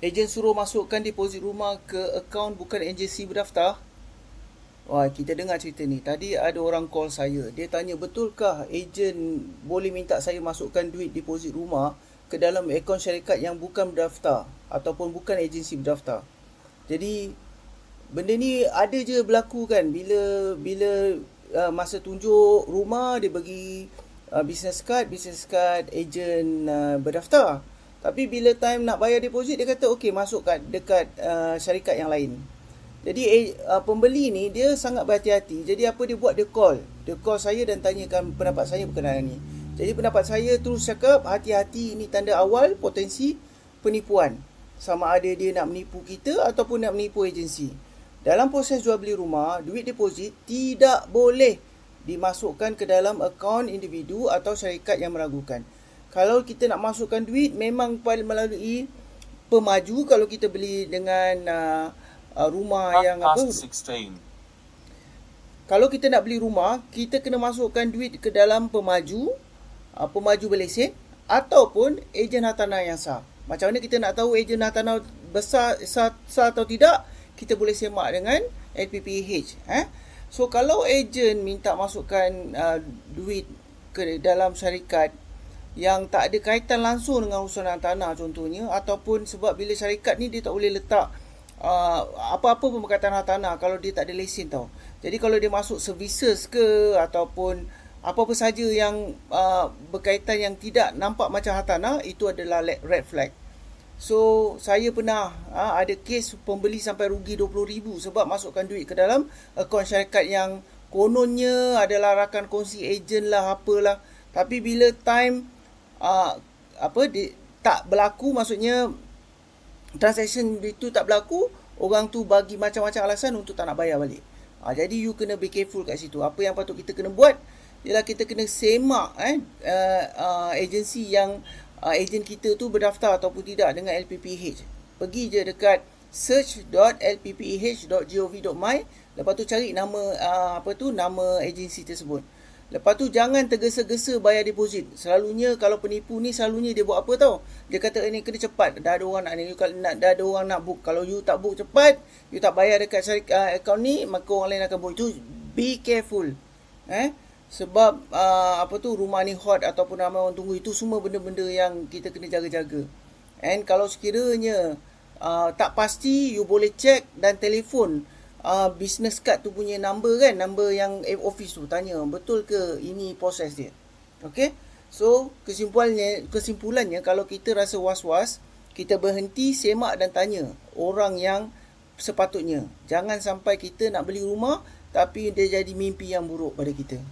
Ejen suruh masukkan deposit rumah ke akaun bukan agensi berdaftar. Wah, kita dengar cerita ni. Tadi ada orang call saya. Dia tanya, betulkah ejen boleh minta saya masukkan duit deposit rumah ke dalam akaun syarikat yang bukan berdaftar ataupun bukan agensi berdaftar. Jadi benda ni ada je berlaku kan, bila bila masa tunjuk rumah dia bagi business card ejen berdaftar. Tapi bila time nak bayar deposit dia kata okey, masuk dekat syarikat yang lain. Jadi pembeli ni dia sangat berhati-hati. Jadi apa dia buat, dia call. Dia call saya dan tanyakan pendapat saya berkenaan ni. Jadi pendapat saya terus cakap, hati-hati, ini tanda awal potensi penipuan. Sama ada dia nak menipu kita ataupun nak menipu agensi. Dalam proses jual beli rumah, duit deposit tidak boleh dimasukkan ke dalam akaun individu atau syarikat yang meragukan. Kalau kita nak masukkan duit, memang melalui pemaju. Kalau kita beli dengan rumah yang apa, kalau kita nak beli rumah, kita kena masukkan duit ke dalam pemaju, pemaju berlesen ataupun ejen hartanah yang sah. Macam mana kita nak tahu ejen hartanah besar sah atau tidak? Kita boleh semak dengan LPPH. So kalau ejen minta masukkan duit ke dalam syarikat yang tak ada kaitan langsung dengan urusan hartanah contohnya, ataupun sebab bila syarikat ni dia tak boleh letak apa-apa pun berkaitan hartanah kalau dia tak ada lesen tau. Jadi kalau dia masuk services ke ataupun apa-apa saja yang berkaitan yang tidak nampak macam hartanah, itu adalah red flag. So saya pernah ada kes pembeli sampai rugi 20,000 sebab masukkan duit ke dalam akaun syarikat yang kononnya adalah rakan kongsi ejen lah apalah. Tapi bila time tak berlaku, maksudnya transaction itu tak berlaku, orang tu bagi macam-macam alasan untuk tak nak bayar balik. Jadi you kena be careful kat situ. Apa yang patut kita kena buat ialah kita kena semak agensi yang ejen kita tu berdaftar ataupun tidak dengan LPPH. Pergi je dekat search.lpph.gov.my, lepas tu cari nama nama agensi tersebut. Lepas tu jangan tergesa-gesa bayar deposit. Selalunya kalau penipu ni, selalunya dia buat apa tau? Dia kata ini kena cepat. Dah ada orang dah ada orang nak book. Kalau you tak book cepat, you tak bayar dekat akaun ni, maka orang lain akan book. Itu be careful. Sebab rumah ni hot ataupun ramai orang tunggu, itu semua benda-benda yang kita kena jaga-jaga. And kalau sekiranya tak pasti, you boleh check dan telefon business card tu punya number kan, number yang office tu, tanya betul ke ini proses dia. Okay, so kesimpulannya kalau kita rasa was-was, kita berhenti, semak dan tanya orang yang sepatutnya. Jangan sampai kita nak beli rumah tapi dia jadi mimpi yang buruk pada kita.